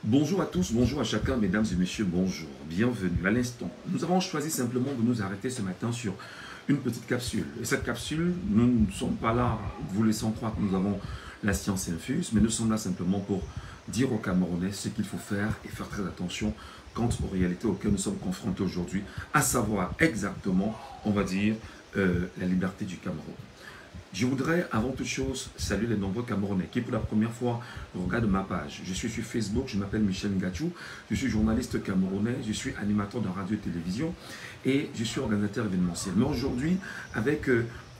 Bonjour à tous, bonjour à chacun, mesdames et messieurs, bonjour, bienvenue à l'instant. Nous avons choisi simplement de nous arrêter ce matin sur une petite capsule. Et cette capsule, nous ne sommes pas là, vous laissant croire que nous avons la science infuse, mais nous sommes là simplement pour dire aux Camerounais ce qu'il faut faire et faire très attention quant aux réalités auxquelles nous sommes confrontés aujourd'hui, à savoir exactement, on va dire, la liberté du Cameroun. Je voudrais avant toute chose saluer les nombreux Camerounais qui pour la première fois regardent ma page. Je suis sur Facebook, je m'appelle Michel Ngachou, je suis journaliste camerounais, je suis animateur de radio et télévision et je suis organisateur événementiel. Mais aujourd'hui, avec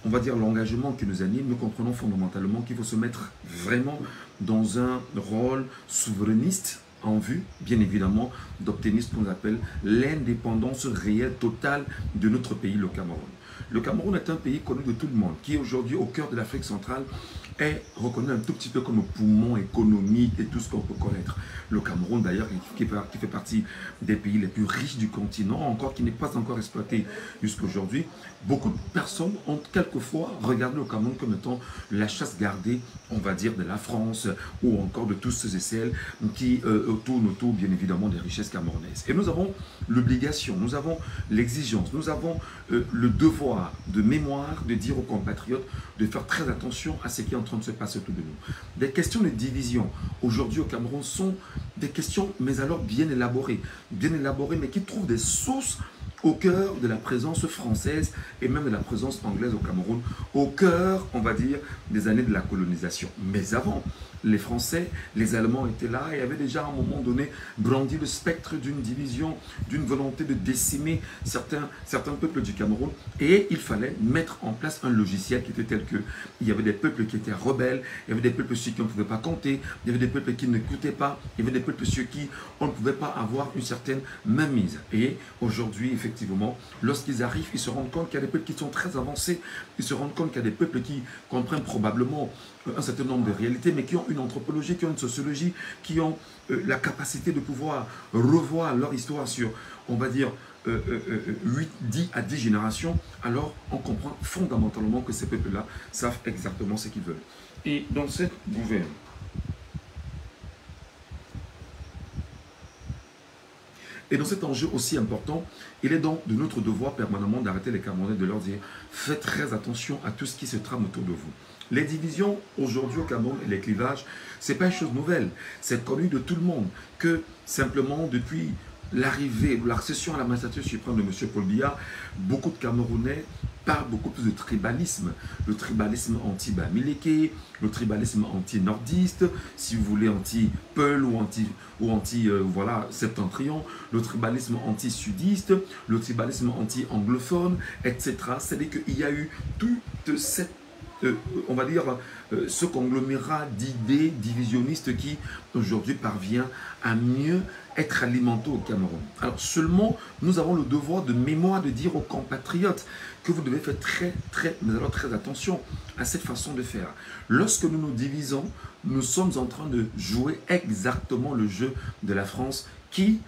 on va dire l'engagement qui nous anime, nous comprenons fondamentalement qu'il faut se mettre vraiment dans un rôle souverainiste en vue, bien évidemment, d'obtenir ce qu'on appelle l'indépendance réelle totale de notre pays, le Cameroun. Le Cameroun est un pays connu de tout le monde, qui aujourd'hui, au cœur de l'Afrique centrale, est reconnu un tout petit peu comme le poumon économique et tout ce qu'on peut connaître. Le Cameroun, d'ailleurs, qui fait partie des pays les plus riches du continent, encore qui n'est pas encore exploité jusqu'à aujourd'hui. Beaucoup de personnes ont quelquefois regardé le Cameroun comme étant la chasse gardée, on va dire, de la France ou encore de tous ceux et celles qui tournent autour, bien évidemment, des richesses camerounaises. Et nous avons l'obligation, nous avons l'exigence, nous avons le devoir de mémoire de dire aux compatriotes de faire très attention à ce qui est en train de se passer autour de nous. Des questions de division aujourd'hui au Cameroun sont des questions, mais alors bien élaborées, mais qui trouvent des sources au cœur de la présence française et même de la présence anglaise au Cameroun, au cœur, on va dire, des années de la colonisation. Mais avant, les Français, les Allemands étaient là et avaient déjà à un moment donné brandi le spectre d'une division, d'une volonté de décimer certains peuples du Cameroun. Et il fallait mettre en place un logiciel qui était tel que il y avait des peuples qui étaient rebelles, il y avait des peuples sur qui on ne pouvait pas compter, il y avait des peuples qui n'écoutaient pas, il y avait des peuples sur qui on ne pouvait pas avoir une certaine mainmise. Et aujourd'hui, effectivement, lorsqu'ils arrivent, ils se rendent compte qu'il y a des peuples qui sont très avancés, ils se rendent compte qu'il y a des peuples qui comprennent probablement un certain nombre de réalités, mais qui ont une anthropologie, qui ont une sociologie, qui ont la capacité de pouvoir revoir leur histoire sur, on va dire, 10 à 10 générations, alors on comprend fondamentalement que ces peuples-là savent exactement ce qu'ils veulent. Et dans cette gouverne, et dans cet enjeu aussi important, il est donc de notre devoir permanemment d'arrêter les Camerounais, de leur dire faites très attention à tout ce qui se trame autour de vous. Les divisions aujourd'hui au Cameroun et les clivages, ce n'est pas une chose nouvelle. C'est connu de tout le monde que simplement depuis l'arrivée ou l'accession à la magistrature suprême de M. Paul Biya, beaucoup de Camerounais parlent beaucoup plus de tribalisme. Le tribalisme anti-Bamileke, le tribalisme anti-nordiste, si vous voulez anti-Peul ou voilà, septentrion, le tribalisme anti-sudiste, le tribalisme anti-anglophone, etc. C'est-à-dire qu'il y a eu toute cette on va dire, ce conglomérat d'idées divisionnistes qui aujourd'hui parvient à mieux être alimenté au Cameroun. Alors seulement, nous avons le devoir de mémoire de dire aux compatriotes que vous devez faire mais alors très attention à cette façon de faire. Lorsque nous nous divisons, nous sommes en train de jouer exactement le jeu de la France qui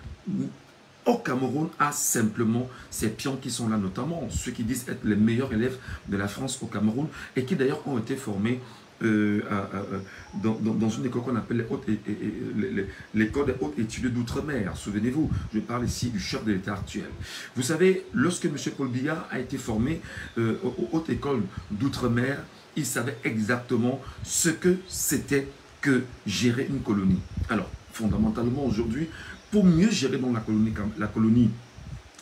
au Cameroun a simplement ces pions qui sont là, notamment ceux qui disent être les meilleurs élèves de la France au Cameroun et qui d'ailleurs ont été formés dans une école qu'on appelle l'école des hautes études d'outre-mer. Souvenez-vous, je parle ici du chef de l'État actuel. Vous savez, lorsque M. Paul Biya a été formé aux hautes écoles d'outre-mer, il savait exactement ce que c'était que gérer une colonie. Alors, fondamentalement aujourd'hui, pour mieux gérer dans la colonie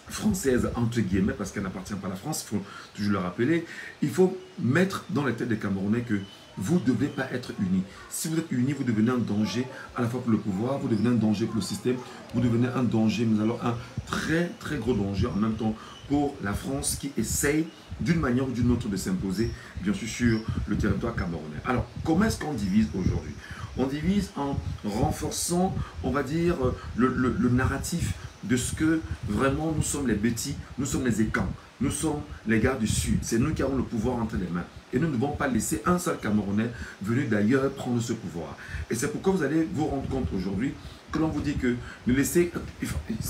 française, entre guillemets, parce qu'elle n'appartient pas à la France, il faut toujours le rappeler, il faut mettre dans la tête des Camerounais que vous ne devez pas être unis. Si vous êtes unis, vous devenez un danger à la fois pour le pouvoir, vous devenez un danger pour le système, vous devenez un danger, mais alors un très gros danger en même temps pour la France qui essaye d'une manière ou d'une autre de s'imposer, bien sûr, sur le territoire camerounais. Alors, comment est-ce qu'on divise aujourd'hui? On divise en renforçant, on va dire, le narratif de ce que vraiment nous sommes les bêtis, nous sommes les écans, nous sommes les gars du Sud. C'est nous qui avons le pouvoir entre les mains. et nous ne devons pas laisser un seul Camerounais venu d'ailleurs prendre ce pouvoir. Et c'est pourquoi vous allez vous rendre compte aujourd'hui que l'on vous dit que ne laissez,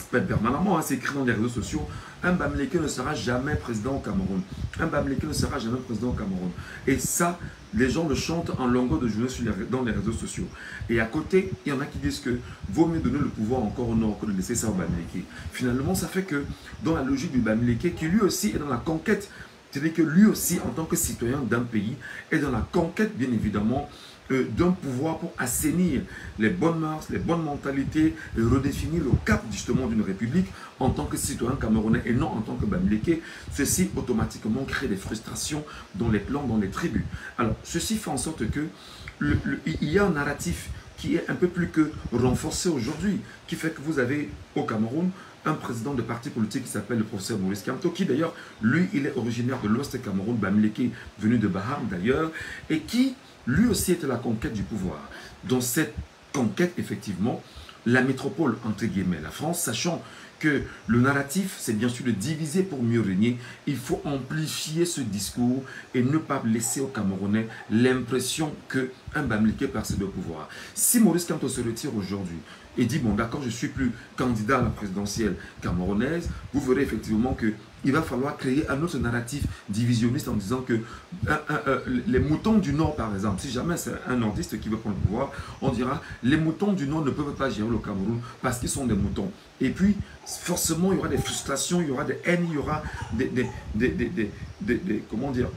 permanemment, hein, c'est écrit dans les réseaux sociaux, un Bamileke ne sera jamais président au Cameroun. Un Bamileke ne sera jamais président au Cameroun. Et ça, les gens le chantent en longueur de journée dans les réseaux sociaux. Et à côté, il y en a qui disent que vaut mieux donner le pouvoir encore au Nord que de laisser ça au Bamileke. Finalement, ça fait que dans la logique du Bamileke, qui lui aussi est dans la conquête, c'est-à-dire que lui aussi, en tant que citoyen d'un pays, est dans la conquête, bien évidemment, d'un pouvoir pour assainir les bonnes mœurs, les bonnes mentalités, et redéfinir le cap justement d'une république en tant que citoyen camerounais et non en tant que Bamileke. Ceci automatiquement crée des frustrations dans les clans, dans les tribus. Alors, ceci fait en sorte que il y a un narratif qui est un peu plus que renforcé aujourd'hui, qui fait que vous avez au Cameroun un président de parti politique qui s'appelle le professeur Maurice Kamto, qui d'ailleurs, lui, il est originaire de l'Ouest Cameroun, Bamileke, venu de Baham d'ailleurs, et qui, lui aussi, était la conquête du pouvoir. Dans cette conquête, effectivement, la métropole, entre guillemets, la France, sachant que le narratif, c'est bien sûr de diviser pour mieux régner, il faut amplifier ce discours et ne pas laisser aux Camerounais l'impression qu'un Bamileke passait au pouvoir. Si Maurice Kamto se retire aujourd'hui et dit, bon d'accord, je ne suis plus candidat à la présidentielle camerounaise, vous verrez effectivement qu'il va falloir créer un autre narratif divisionniste en disant que les moutons du Nord, par exemple, si jamais c'est un nordiste qui veut prendre le pouvoir, on dira, les moutons du Nord ne peuvent pas gérer le Cameroun parce qu'ils sont des moutons. Et puis, forcément, il y aura des frustrations, il y aura des haines, il y aura comment dire,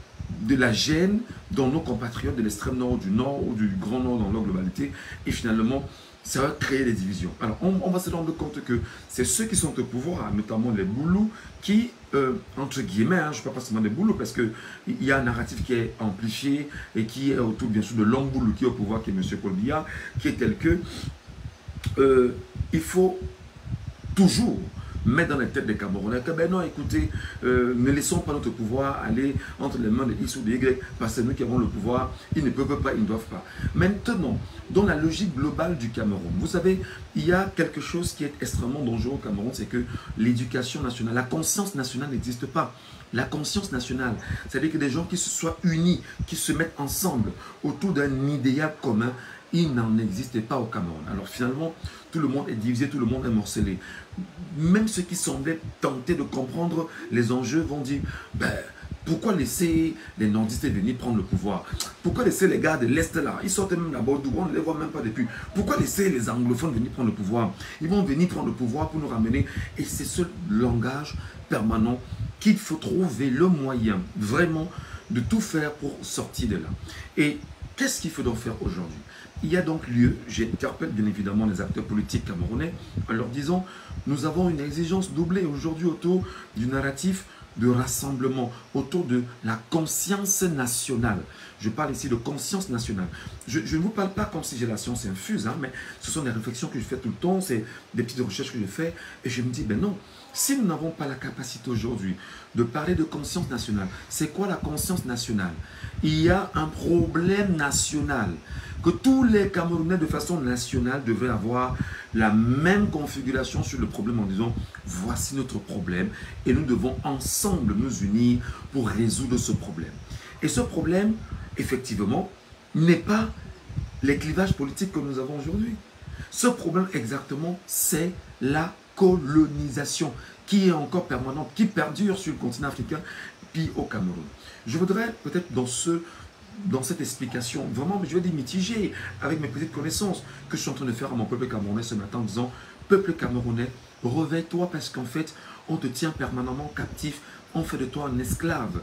de la gêne dans nos compatriotes de l'extrême nord, du nord ou du grand nord dans leur globalité. Et finalement, ça va créer des divisions. Alors, on va se rendre compte que c'est ceux qui sont au pouvoir, notamment les Boulous, qui, entre guillemets, hein, je ne parle pas seulement des Boulous, parce qu'il y a un narratif qui est amplifié et qui est autour, bien sûr, de l'homme Boulou qui est au pouvoir, qui est M. Paul Biya, qui est tel que il faut toujours mettre dans les têtes des Camerounais que, ben non, écoutez, ne laissons pas notre pouvoir aller entre les mains de X ou de Y, parce que c'est nous qui avons le pouvoir, ils ne peuvent pas, ils ne doivent pas. Maintenant, dans la logique globale du Cameroun, vous savez, il y a quelque chose qui est extrêmement dangereux au Cameroun, c'est que l'éducation nationale, la conscience nationale n'existe pas. La conscience nationale, c'est-à-dire que des gens qui se soient unis, qui se mettent ensemble autour d'un idéal commun, il n'en existe pas au Cameroun. Alors finalement, tout le monde est divisé, tout le monde est morcelé. Même ceux qui semblaient tenter de comprendre les enjeux vont dire, ben, pourquoi laisser les nordistes venir prendre le pouvoir? Pourquoi laisser les gars de l'Est là? Ils sortent même d'abord d'où on ne les voit même pas depuis. Pourquoi laisser les anglophones venir prendre le pouvoir? Ils vont venir prendre le pouvoir pour nous ramener. Et c'est ce langage permanent qu'il faut trouver le moyen vraiment de tout faire pour sortir de là. Et qu'est-ce qu'il faut donc faire aujourd'hui? Il y a donc lieu, j'interpelle bien évidemment les acteurs politiques camerounais en leur disant, nous avons une exigence doublée aujourd'hui autour du narratif de rassemblement, autour de la conscience nationale. Je parle ici de conscience nationale. Je ne vous parle pas comme si j'ai la science infuse, hein, mais ce sont des réflexions que je fais tout le temps, c'est des petites recherches que je fais, et je me dis, ben non, si nous n'avons pas la capacité aujourd'hui de parler de conscience nationale, c'est quoi la conscience nationale? Il y a un problème national, que tous les Camerounais de façon nationale devraient avoir la même configuration sur le problème en disant, voici notre problème et nous devons ensemble nous unir pour résoudre ce problème. Et ce problème, effectivement, n'est pas les clivages politiques que nous avons aujourd'hui. Ce problème exactement, c'est la colonisation qui est encore permanente, qui perdure sur le continent africain, puis au Cameroun. Je voudrais peut-être dans cette explication, vraiment, je vais dire mitigée, avec mes petites connaissances, que je suis en train de faire à mon peuple camerounais ce matin en disant, peuple camerounais, réveille-toi parce qu'en fait, on te tient permanemment captif, on fait de toi un esclave.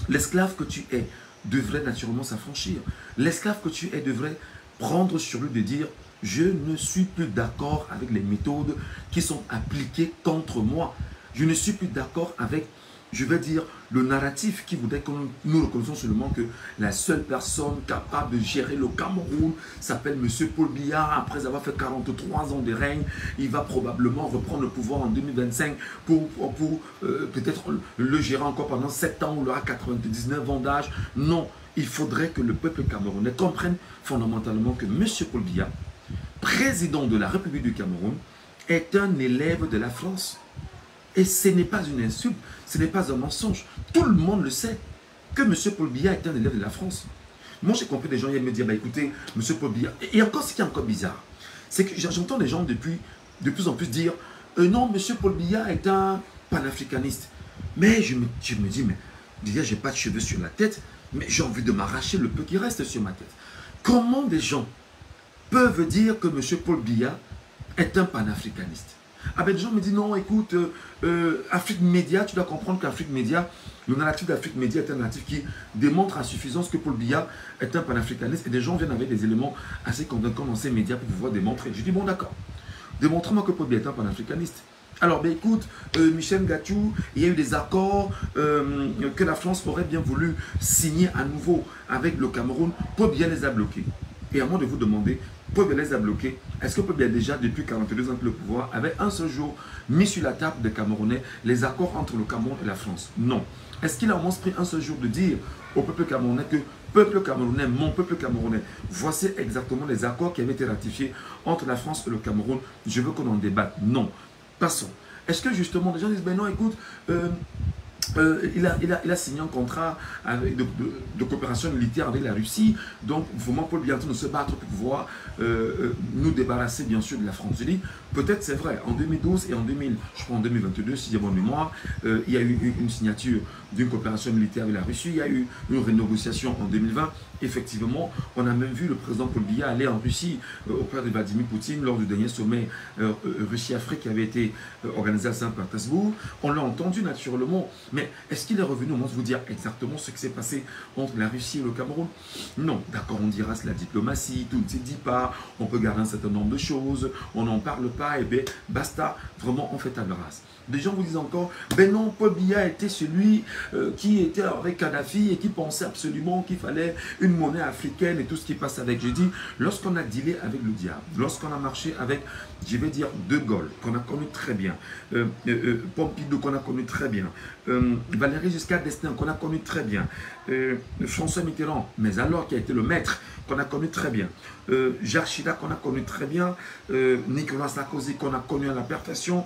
L'esclave que tu es devrait naturellement s'affranchir. L'esclave que tu es devrait prendre sur lui de dire, je ne suis plus d'accord avec les méthodes qui sont appliquées contre moi. Je ne suis plus d'accord avec, je vais dire, le narratif qui voudrait que nous reconnaissons seulement que la seule personne capable de gérer le Cameroun s'appelle M. Paul Biya. Après avoir fait 43 ans de règne, il va probablement reprendre le pouvoir en 2025 pour peut-être le gérer encore pendant 7 ans, où il aura 99 ans d'âge. Non, il faudrait que le peuple camerounais comprenne fondamentalement que M. Paul Biya, président de la République du Cameroun, est un élève de la France. Et ce n'est pas une insulte, ce n'est pas un mensonge. Tout le monde le sait. que M. Paul Biya est un élève de la France. Moi, j'ai compris des gens hier me dire, bah, écoutez, M. Paul Biya, et encore ce qui est encore bizarre, c'est que j'entends des gens de plus en plus dire, non, M. Paul Biya est un panafricaniste. Mais je me dis, mais déjà, je n'ai pas de cheveux sur la tête, mais j'ai envie de m'arracher le peu qui reste sur ma tête. Comment des gens peuvent dire que M. Paul Biya est un panafricaniste? Ah ben, des gens me disent, non, écoute, Afrique Média, tu dois comprendre qu'Afrique Média, le narratif d'Afrique Média est un narratif qui démontre à suffisance que Paul Biya est un panafricaniste. Et des gens viennent avec des éléments assez convaincants dans ces médias pour pouvoir démontrer. Je dis, bon, d'accord, démontre-moi que Paul Biya est un panafricaniste. Alors, ben écoute, Michel Gatou, il y a eu des accords que la France aurait bien voulu signer à nouveau avec le Cameroun. Paul Biya les a bloqués. Et à moi de vous demander, Paul Biya les a bloqués. Est-ce que Paul Biya déjà, depuis 42 ans que le pouvoir, avait un seul jour mis sur la table des Camerounais les accords entre le Cameroun et la France? Non. Est-ce qu'il a au moins pris un seul jour de dire au peuple camerounais que peuple camerounais, mon peuple camerounais, voici exactement les accords qui avaient été ratifiés entre la France et le Cameroun, je veux qu'on en débatte? Non. Passons. Est-ce que justement, les gens disent, ben non, écoute, il a signé un contrat avec de coopération militaire avec la Russie, donc vraiment Paul Biya est en train de se battre pour pouvoir nous débarrasser bien sûr de la France. Je dis, peut-être c'est vrai, en 2012 et en 2022, si j'ai bonne mémoire, il y a eu une signature d'une coopération militaire avec la Russie, il y a eu une renégociation en 2020. Effectivement, on a même vu le président Paul Biya aller en Russie auprès de Vladimir Poutine lors du dernier sommet Russie-Afrique qui avait été organisé à Saint-Pétersbourg. On l'a entendu naturellement, mais est-ce qu'il est revenu au moment de vous dire exactement ce qui s'est passé entre la Russie et le Cameroun? Non, d'accord, on dira c'est la diplomatie, tout ne se dit pas, on peut garder un certain nombre de choses, on n'en parle pas, et bien basta, vraiment on fait table rase. Des gens vous disent encore, ben non, Paul Biya était celui qui était avec Kadhafi et qui pensait absolument qu'il fallait une monnaie africaine et tout ce qui passe avec. Je dis, lorsqu'on a dealé avec le diable, lorsqu'on a marché avec, je vais dire, De Gaulle, qu'on a connu très bien, Pompidou, qu'on a connu très bien, Valéry Giscard d'Estaing, qu'on a connu très bien, François Mitterrand, mais alors qui a été le maître, qu'on a connu très bien, Jacques Chirac, qu'on a connu très bien, Nicolas Sarkozy, qu'on a connu à la perfection,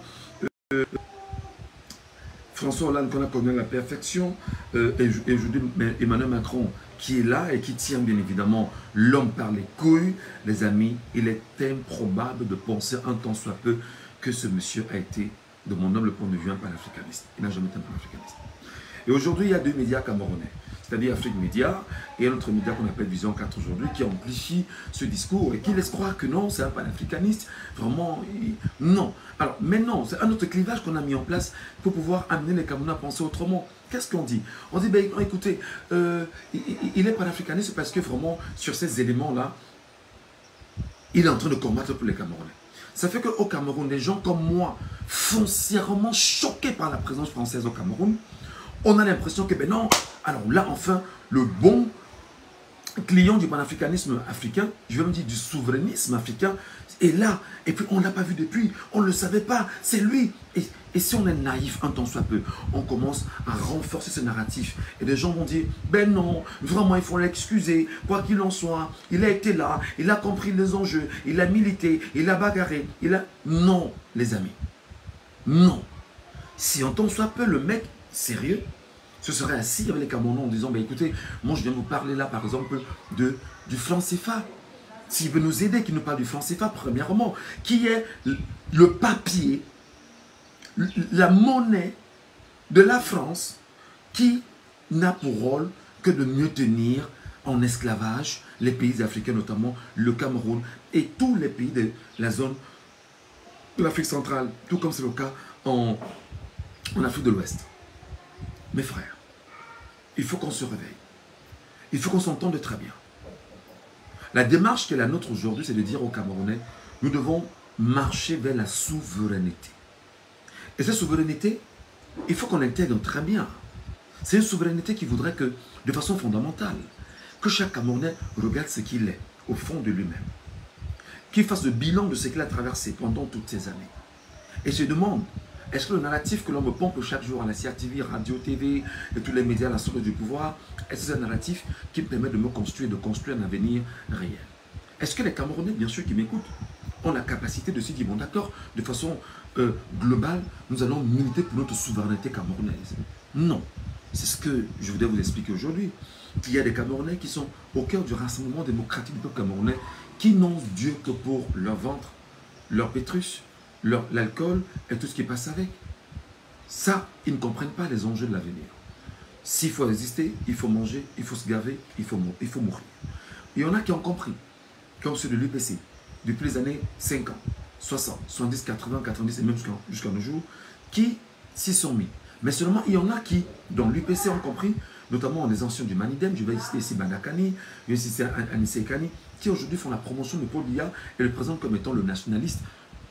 François Hollande qu'on a connu à la perfection, et je dis Emmanuel Macron qui est là et qui tient bien évidemment l'homme par les couilles. Les amis, il est improbable de penser un temps soit peu que ce monsieur a été, de mon humble point de vue, un panafricaniste. Il n'a jamais été un panafricaniste. Et aujourd'hui, il y a deux médias camerounais, c'est-à-dire Afrique Média et un autre média qu'on appelle Vision 4 aujourd'hui, qui amplifie ce discours et qui laisse croire que non, c'est un panafricaniste. Vraiment, non. Alors, mais non, c'est un autre clivage qu'on a mis en place pour pouvoir amener les Camerounais à penser autrement. Qu'est-ce qu'on dit? On dit, ben, écoutez, il est panafricaniste parce que vraiment, sur ces éléments-là, il est en train de combattre pour les Camerounais. Ça fait qu'au Cameroun, des gens comme moi, foncièrement choqués par la présence française au Cameroun, on a l'impression que, ben non, alors là, enfin, le bon client du panafricanisme africain, je vais me dire du souverainisme africain, est là. Et puis, on ne l'a pas vu depuis, on ne le savait pas, c'est lui. Et si on est naïf un temps soit peu, on commence à renforcer ce narratif. Et des gens vont dire, ben non, vraiment, il faut l'excuser, quoi qu'il en soit, il a été là, il a compris les enjeux, il a milité, il a bagarré, il a... Non, les amis, non. Si en temps soit peu, le mec sérieux se serait assis avec les Camerounais en disant, ben écoutez, moi je viens vous parler là par exemple du franc CFA. S'il veut nous aider, qu'il nous parle du franc CFA premièrement, qui est le papier, la monnaie de la France qui n'a pour rôle que de mieux tenir en esclavage les pays africains, notamment le Cameroun et tous les pays de la zone de l'Afrique centrale, tout comme c'est le cas en Afrique de l'Ouest. Mes frères, il faut qu'on se réveille. Il faut qu'on s'entende très bien. La démarche qui est la nôtre aujourd'hui, c'est de dire aux Camerounais, nous devons marcher vers la souveraineté. Et cette souveraineté, il faut qu'on intègre très bien. C'est une souveraineté qui voudrait que, de façon fondamentale, que chaque Camerounais regarde ce qu'il est, au fond de lui-même. Qu'il fasse le bilan de ce qu'il a traversé pendant toutes ces années. Et se demande, est-ce que le narratif que l'on me pompe chaque jour à la CRTV, Radio, TV et tous les médias à la source du pouvoir, est-ce que c'est un narratif qui me permet de me construire, de construire un avenir réel? Est-ce que les Camerounais, bien sûr, qui m'écoutent, ont la capacité de se dire, bon d'accord, de façon globale, nous allons militer pour notre souveraineté camerounaise? Non. C'est ce que je voudrais vous expliquer aujourd'hui. Il y a des Camerounais qui sont au cœur du rassemblement démocratique du peuple camerounais, qui n'ont Dieu que pour leur ventre, leur pétrus, l'alcool et tout ce qui passe avec. Ça, ils ne comprennent pas les enjeux de l'avenir. S'il faut résister, il faut manger, il faut se gaver, il faut mourir. Il y en a qui ont compris, comme ceux de l'UPC, depuis les années 50, 60, 70, 80, 90 et même jusqu'à nos jours, qui s'y sont mis. Mais seulement, il y en a qui, dans l'UPC, ont compris, notamment les anciens du Manidem, je vais citer ici Banakani, je vais citer Anissé Kani, qui aujourd'hui font la promotion de Paul Biya et le présentent comme étant le nationaliste,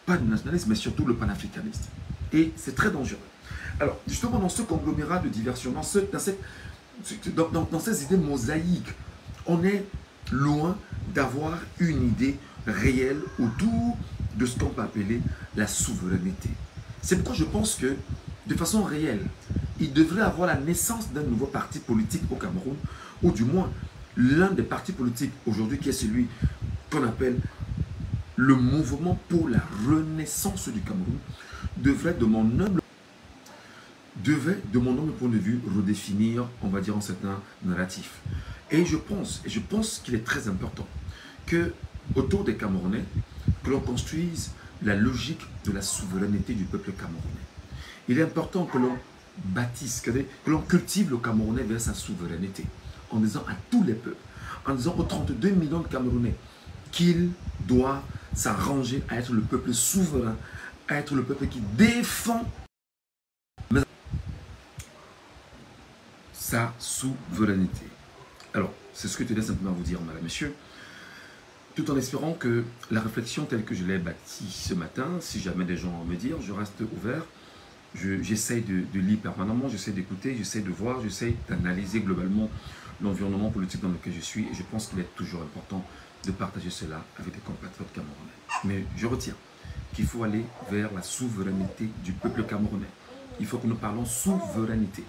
pas le nationaliste, mais surtout le panafricaniste. Et c'est très dangereux. Alors, justement, dans ce conglomérat de diversion, dans ces idées mosaïques, on est loin d'avoir une idée réelle autour de ce qu'on peut appeler la souveraineté. C'est pourquoi je pense que, de façon réelle, il devrait avoir la naissance d'un nouveau parti politique au Cameroun, ou du moins l'un des partis politiques aujourd'hui qui est celui qu'on appelle le mouvement pour la renaissance du Cameroun, devrait, de mon humble point de vue, redéfinir, on va dire, un certain narratif. Et je pense qu'il est très important que, autour des Camerounais, que l'on construise la logique de la souveraineté du peuple camerounais. Il est important que l'on bâtisse, que l'on cultive le Camerounais vers sa souveraineté, en disant à tous les peuples, en disant aux 32 millions de Camerounais qu'il doit s'arranger à être le peuple souverain, à être le peuple qui défend sa souveraineté. Alors, c'est ce que je tenais simplement à vous dire, madame, messieurs, tout en espérant que la réflexion telle que je l'ai bâtie ce matin, si jamais des gens me dire, je reste ouvert, j'essaie de lire permanemment, j'essaie d'écouter, j'essaie de voir, j'essaie d'analyser globalement l'environnement politique dans lequel je suis, et je pense qu'il est toujours important de partager cela avec des compatriotes camerounais. Mais je retiens qu'il faut aller vers la souveraineté du peuple camerounais. Il faut que nous parlons souveraineté.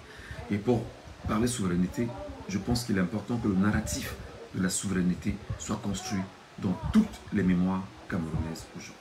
Et pour parler souveraineté, je pense qu'il est important que le narratif de la souveraineté soit construit dans toutes les mémoires camerounaises aujourd'hui.